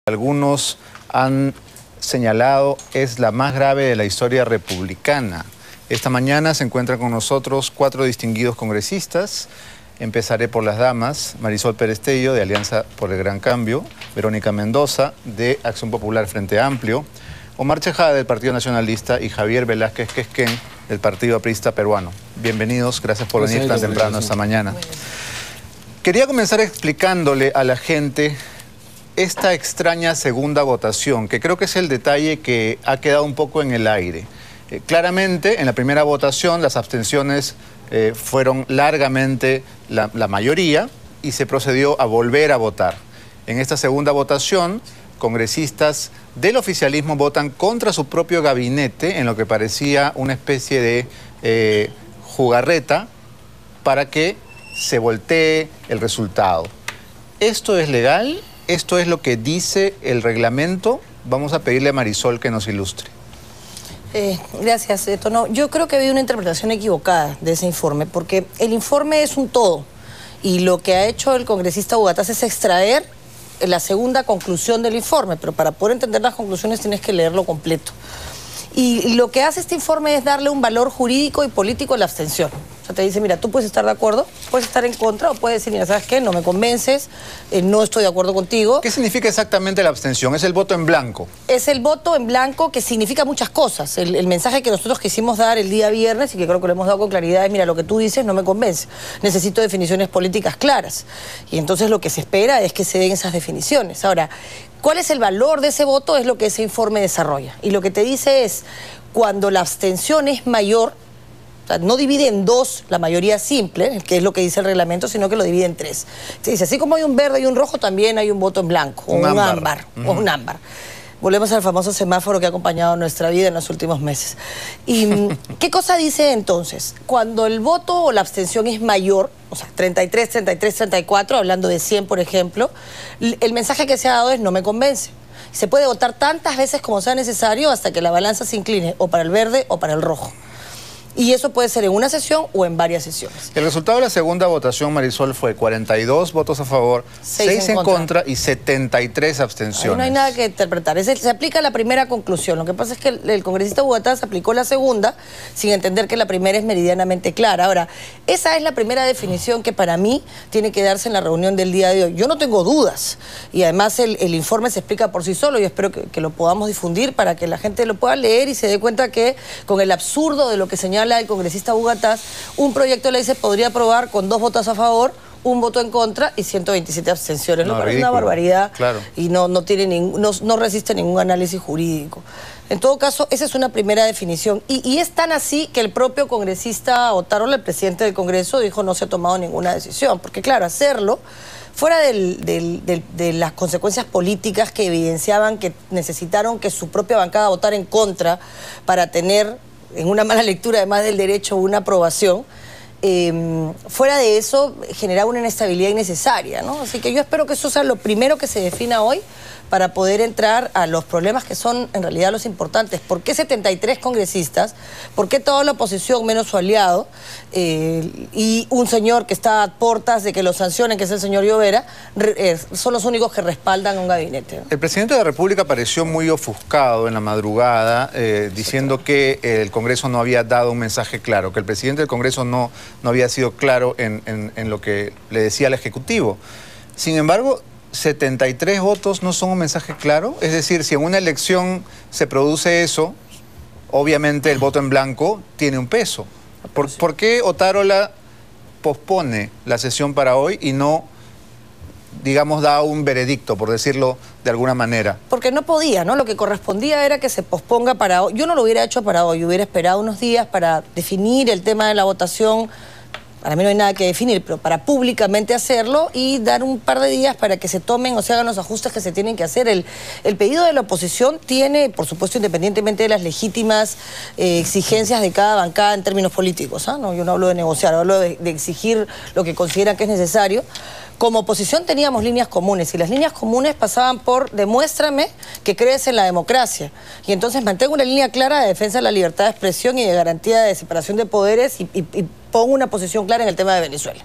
Algunos han señalado es la más grave de la historia republicana. Esta mañana se encuentran con nosotros 4 distinguidos congresistas. Empezaré por las damas: Marisol Perestello, de Alianza por el Gran Cambio; Verónica Mendoza, de Acción Popular Frente Amplio; Omar Chejade, del Partido Nacionalista; y Javier Velázquez Quesquén, del Partido Aprista Peruano. Bienvenidos, gracias por venir tan temprano esta mañana. Quería comenzar explicándole a la gente esta extraña segunda votación, que creo que es el detalle que ha quedado un poco en el aire. Claramente, en la primera votación, las abstenciones fueron largamente la mayoría y se procedió a volver a votar. En esta segunda votación, congresistas del oficialismo votan contra su propio gabinete en lo que parecía una especie de jugarreta para que se voltee el resultado. ¿Esto es legal? ¿Esto es lo que dice el reglamento? Vamos a pedirle a Marisol que nos ilustre. Gracias, Tono. Yo creo que ha habido una interpretación equivocada de ese informe, porque el informe es un todo, y lo que ha hecho el congresista Hugatás es extraer la segunda conclusión del informe, pero para poder entender las conclusiones tienes que leerlo completo. Y lo que hace este informe es darle un valor jurídico y político a la abstención. O sea, te dice, mira, tú puedes estar de acuerdo, puedes estar en contra, o puedes decir, mira, ¿sabes qué? No me convences, no estoy de acuerdo contigo. ¿Qué significa exactamente la abstención? ¿Es el voto en blanco? Es el voto en blanco, que significa muchas cosas. El mensaje que nosotros quisimos dar el día viernes, y que creo que lo hemos dado con claridad, es, mira, lo que tú dices no me convence. Necesito definiciones políticas claras. Y entonces lo que se espera es que se den esas definiciones. Ahora, ¿cuál es el valor de ese voto? Es lo que ese informe desarrolla. Y lo que te dice es, cuando la abstención es mayor, o sea, no divide en 2 la mayoría simple, que es lo que dice el reglamento, sino que lo divide en 3. Se dice, así como hay un verde y un rojo, también hay un voto en blanco, o un ámbar. O un ámbar. Volvemos al famoso semáforo que ha acompañado nuestra vida en los últimos meses. ¿Y qué cosa dice entonces? Cuando el voto o la abstención es mayor, o sea, 33, 33, 34, hablando de 100, por ejemplo, el mensaje que se ha dado es no me convence. Se puede votar tantas veces como sea necesario hasta que la balanza se incline o para el verde o para el rojo. Y eso puede ser en una sesión o en varias sesiones. El resultado de la segunda votación, Marisol, fue 42 votos a favor, 6 en contra y 73 abstenciones. Ahí no hay nada que interpretar. Se aplica la primera conclusión. Lo que pasa es que el congresista Hugatás aplicó la segunda sin entender que la primera es meridianamente clara. Ahora, esa es la primera definición que para mí tiene que darse en la reunión del día de hoy. Yo no tengo dudas. Y además el informe se explica por sí solo. Yo espero que lo podamos difundir para que la gente lo pueda leer y se dé cuenta que con el absurdo de lo que señala el congresista Hugatás, un proyecto de ley se podría aprobar con 2 votos a favor, 1 voto en contra y 127 abstenciones. No, parece una barbaridad, claro. Y no resiste ningún análisis jurídico. En todo caso, esa es una primera definición. Y es tan así que el propio congresista Otárola, el presidente del Congreso, dijo no se ha tomado ninguna decisión. Porque claro, hacerlo fuera de las consecuencias políticas que evidenciaban que necesitaron que su propia bancada votara en contra para tener, en una mala lectura, además del derecho, una aprobación, fuera de eso generaba una inestabilidad innecesaria, ¿no? Así que yo espero que eso sea lo primero que se defina hoy para poder entrar a los problemas que son en realidad los importantes. ¿Por qué 73 congresistas? ¿Por qué toda la oposición menos su aliado? Y un señor que está a puertas de que lo sancionen, que es el señor Llovera, son los únicos que respaldan un gabinete, ¿no? El presidente de la República pareció muy ofuscado en la madrugada, diciendo que el Congreso no había dado un mensaje claro, que el presidente del Congreso no había sido claro en lo que le decía al Ejecutivo. Sin embargo, 73 votos no son un mensaje claro. Es decir, si en una elección se produce eso, obviamente el voto en blanco tiene un peso. ¿Por qué Otárola pospone la sesión para hoy y no, digamos, da un veredicto, por decirlo de alguna manera? Porque no podía, ¿no? Lo que correspondía era que se posponga para hoy. Yo no lo hubiera hecho para hoy, hubiera esperado unos días para definir el tema de la votación. Para mí no hay nada que definir, pero para públicamente hacerlo y dar un par de días para que se tomen o se hagan los ajustes que se tienen que hacer. El pedido de la oposición tiene, por supuesto, independientemente de las legítimas exigencias de cada bancada en términos políticos, ¿ah? No, yo no hablo de negociar, hablo de exigir lo que consideran que es necesario. Como oposición teníamos líneas comunes y las líneas comunes pasaban por demuéstrame que crees en la democracia y entonces mantengo una línea clara de defensa de la libertad de expresión y de garantía de separación de poderes y pongo una posición clara en el tema de Venezuela.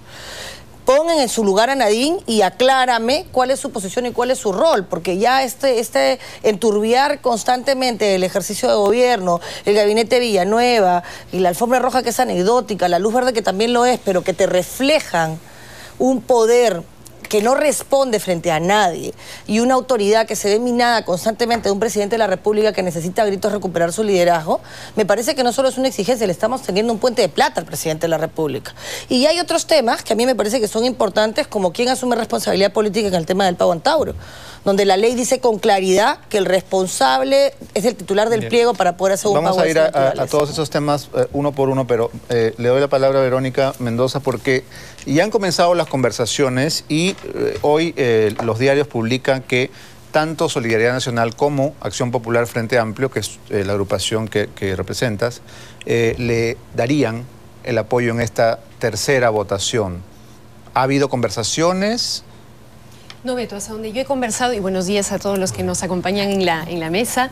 pongan en su lugar a Nadine y aclárame cuál es su posición y cuál es su rol, porque ya este enturbiar constantemente el ejercicio de gobierno, el gabinete Villanueva y la alfombra roja, que es anecdótica, la luz verde, que también lo es, pero que te reflejan un poder que no responde frente a nadie y una autoridad que se ve minada constantemente de un presidente de la República que necesita a gritos recuperar su liderazgo, me parece que no solo es una exigencia, le estamos teniendo un puente de plata al presidente de la República. Y hay otros temas que a mí me parece que son importantes, como quién asume responsabilidad política en el tema del pago Antauro, donde la ley dice con claridad que el responsable es el titular del pliego para poder hacer un pago. Vamos a ir a todos esos temas uno por uno, pero le doy la palabra a Verónica Mendoza porque ya han comenzado las conversaciones y hoy los diarios publican que tanto Solidaridad Nacional como Acción Popular Frente Amplio, que es la agrupación que representas, le darían el apoyo en esta tercera votación. ¿Ha habido conversaciones? No, Beto, hasta donde yo he conversado, y buenos días a todos los que nos acompañan en la mesa,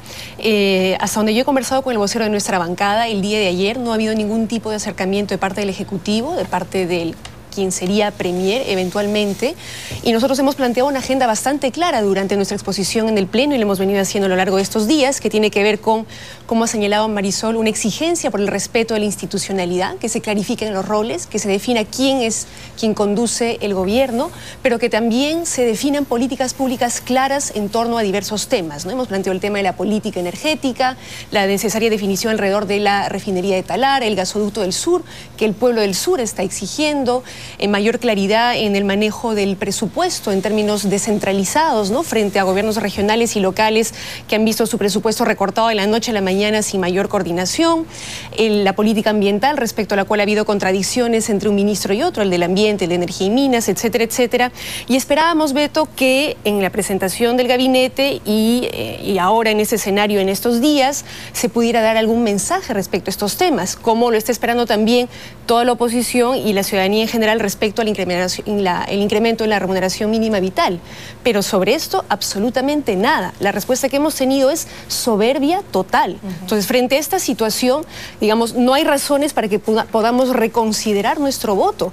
hasta donde yo he conversado con el vocero de nuestra bancada el día de ayer, no ha habido ningún tipo de acercamiento de parte del Ejecutivo, de parte del quien sería premier eventualmente, y nosotros hemos planteado una agenda bastante clara durante nuestra exposición en el Pleno y lo hemos venido haciendo a lo largo de estos días, que tiene que ver con, como ha señalado Marisol, una exigencia por el respeto de la institucionalidad, que se clarifiquen los roles, que se defina quién es quien conduce el gobierno, pero que también se definan políticas públicas claras en torno a diversos temas, ¿no? Hemos planteado el tema de la política energética, la necesaria definición alrededor de la refinería de Talar, el gasoducto del sur, que el pueblo del sur está exigiendo, mayor claridad en el manejo del presupuesto en términos descentralizados, ¿no? Frente a gobiernos regionales y locales que han visto su presupuesto recortado de la noche a la mañana sin mayor coordinación, la política ambiental respecto a la cual ha habido contradicciones entre un ministro y otro, el del ambiente, el de energía y minas, etcétera, etcétera. Y esperábamos, Beto, que en la presentación del gabinete y ahora en ese escenario, en estos días, se pudiera dar algún mensaje respecto a estos temas, como lo está esperando también toda la oposición y la ciudadanía en general respecto al incremento en la remuneración mínima vital. Pero sobre esto, absolutamente nada. La respuesta que hemos tenido es soberbia total. Entonces, frente a esta situación, digamos, no hay razones para que podamos reconsiderar nuestro voto.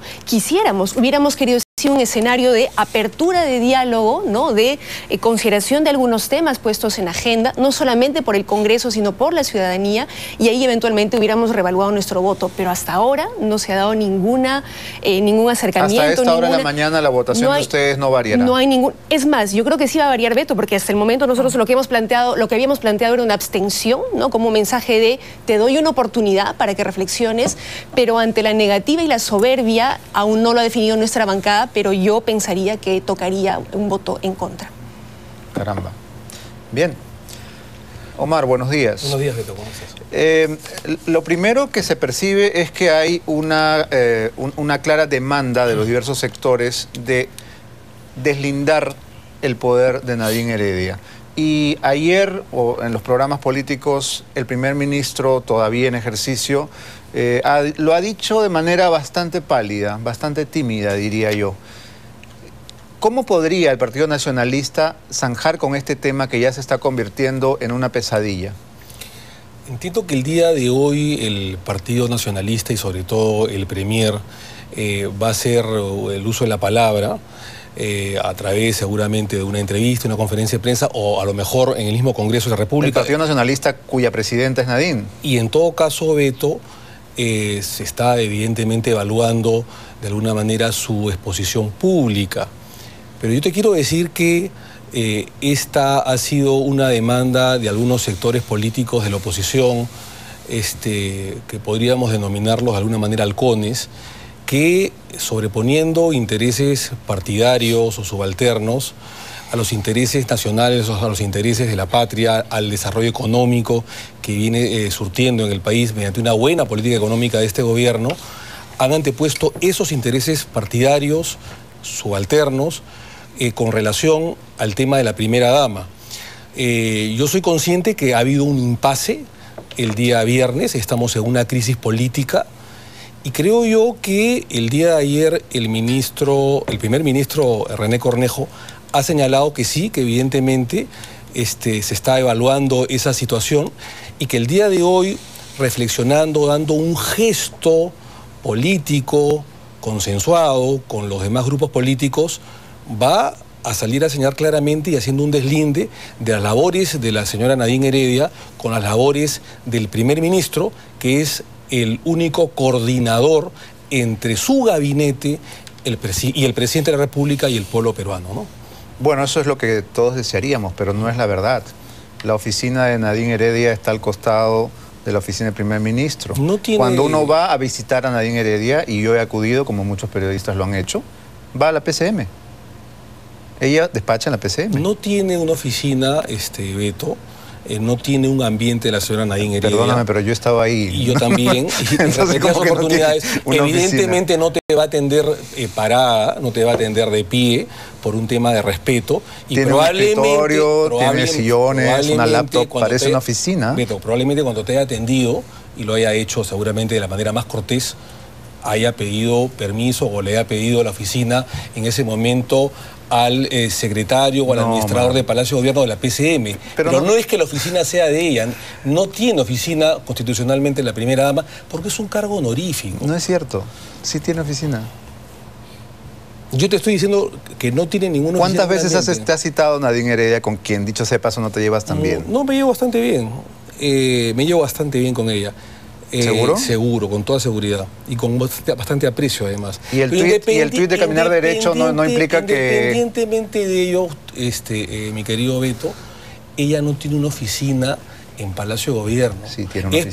Hubiéramos querido un escenario de apertura de diálogo, ¿no? De consideración de algunos temas puestos en agenda, no solamente por el Congreso, sino por la ciudadanía, y ahí eventualmente hubiéramos reevaluado nuestro voto. Pero hasta ahora no se ha dado ningún acercamiento. Hasta esta hora de la mañana la votación de ustedes no variará. No hay ningún. Es más, yo creo que sí va a variar, Beto, porque hasta el momento nosotros lo que habíamos planteado era una abstención, ¿no? Como un mensaje de te doy una oportunidad para que reflexiones, pero ante la negativa y la soberbia aún no lo ha definido nuestra bancada, pero yo pensaría que tocaría un voto en contra. Caramba. Bien. Omar, buenos días. Buenos días, Beto, ¿cómo estás? Lo primero que se percibe es que hay una clara demanda de los diversos sectores de deslindar el poder de Nadine Heredia. Y ayer, en los programas políticos, el primer ministro, todavía en ejercicio, lo ha dicho de manera bastante pálida, bastante tímida, diría yo. ¿Cómo podría el Partido Nacionalista zanjar con este tema que ya se está convirtiendo en una pesadilla? Entiendo que el día de hoy el Partido Nacionalista y sobre todo el Premier va a hacer el uso de la palabra a través seguramente de una entrevista, una conferencia de prensa o a lo mejor en el mismo Congreso de la República. El Partido Nacionalista cuya presidenta es Nadine. Y en todo caso, Beto, se está evidentemente evaluando de alguna manera su exposición pública. Pero yo te quiero decir que esta ha sido una demanda de algunos sectores políticos de la oposición, que podríamos denominarlos de alguna manera halcones, que sobreponiendo intereses partidarios o subalternos a los intereses nacionales o a los intereses de la patria, al desarrollo económico que viene surtiendo en el país mediante una buena política económica de este gobierno, han antepuesto esos intereses partidarios, subalternos, con relación al tema de la primera dama. Yo soy consciente que ha habido un impasse el día viernes, estamos en una crisis política, y creo yo que el día de ayer el primer ministro René Cornejo ha señalado que sí, que evidentemente se está evaluando esa situación y que el día de hoy, reflexionando, dando un gesto político, consensuado con los demás grupos políticos, va a salir a señalar claramente y haciendo un deslinde de las labores de la señora Nadine Heredia con las labores del primer ministro, que es el único coordinador entre su gabinete y el presidente de la República y el pueblo peruano, ¿no? Bueno, eso es lo que todos desearíamos, pero no es la verdad. La oficina de Nadine Heredia está al costado de la oficina del primer ministro. No tiene... Cuando uno va a visitar a Nadine Heredia, y yo he acudido, como muchos periodistas lo han hecho, va a la PCM. Ella despacha en la PCM. No tiene una oficina, Beto, no tiene un ambiente de la señora Nadine Heredia. Perdóname, pero yo he estado ahí. Y yo también. Y en repetidas oportunidades, evidentemente no te va a atender parada, no te va a atender de pie por un tema de respeto. Y tiene probablemente, un escritorio, tiene sillones, una laptop, parece una oficina. Beto, probablemente cuando te haya atendido, y lo haya hecho seguramente de la manera más cortés, haya pedido permiso o le haya pedido a la oficina en ese momento al secretario o al administrador de Palacio de Gobierno de la PCM. Pero no es que la oficina sea de ella. No tiene oficina constitucionalmente la primera dama porque es un cargo honorífico. No es cierto. Sí tiene oficina. Yo te estoy diciendo que no tiene ninguna oficina. ¿Cuántas veces te has citado a Nadine Heredia con quien, dicho sea paso, no te llevas tan bien? No, me llevo bastante bien. Me llevo bastante bien con ella. ¿Seguro? Seguro, con toda seguridad. Y con bastante aprecio, además. ¿Y el tuit de caminar derecho no implica que...? Independientemente de ello, mi querido Beto, ella no tiene una oficina en Palacio de Gobierno. Sí, tiene una oficina.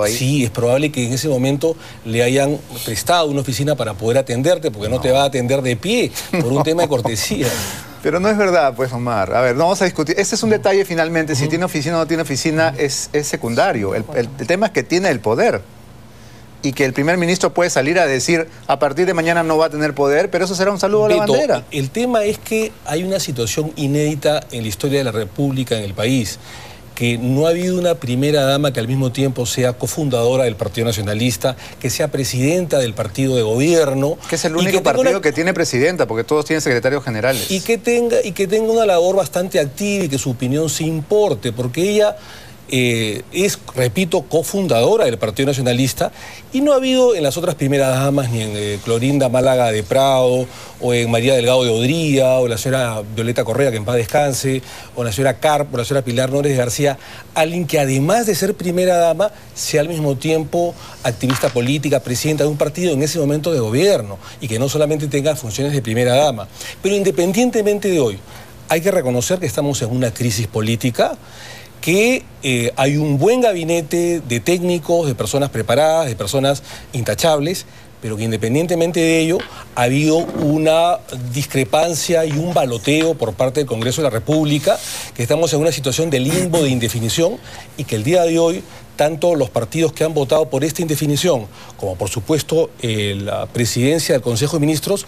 Sí, es probable que en ese momento le hayan prestado una oficina para poder atenderte, porque no te va a atender de pie, por un tema de cortesía. Pero no es verdad, pues, Omar. A ver, no vamos a discutir. Ese es un detalle, finalmente. Si tiene oficina o no tiene oficina, es secundario. El tema es que tiene el poder. Y que el primer ministro puede salir a decir, a partir de mañana no va a tener poder, pero eso será un saludo a la bandera. El tema es que hay una situación inédita en la historia de la República, en el país, que no ha habido una primera dama que al mismo tiempo sea cofundadora del Partido Nacionalista, que sea presidenta del partido de gobierno. Que es el único partido que tiene presidenta, porque todos tienen secretarios generales. Y que tenga una labor bastante activa y que su opinión se importe, porque ella es, repito, cofundadora del Partido Nacionalista y no ha habido en las otras primeras damas, ni en Clorinda Málaga de Prado, o en María Delgado de Odría, o la señora Violeta Correa, que en paz descanse, o la señora Carp, o la señora Pilar Nores de García, alguien que además de ser primera dama, sea al mismo tiempo activista política, presidenta de un partido en ese momento de gobierno, y que no solamente tenga funciones de primera dama. Pero independientemente de hoy, hay que reconocer que estamos en una crisis política, que hay un buen gabinete de técnicos, de personas preparadas, de personas intachables, pero que independientemente de ello ha habido una discrepancia y un baloteo por parte del Congreso de la República, que estamos en una situación de limbo, de indefinición, y que el día de hoy tanto los partidos que han votado por esta indefinición, como por supuesto la presidencia del Consejo de Ministros,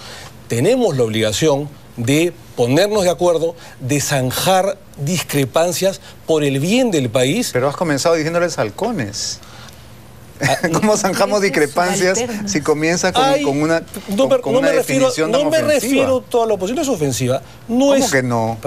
tenemos la obligación de ponernos de acuerdo, de zanjar discrepancias por el bien del país. Pero has comenzado diciéndoles halcones. ¿Cómo zanjamos discrepancias si comienzas con una definición tan ofensiva? No me refiero a toda la oposición, no es ofensiva. ¿Cómo que no?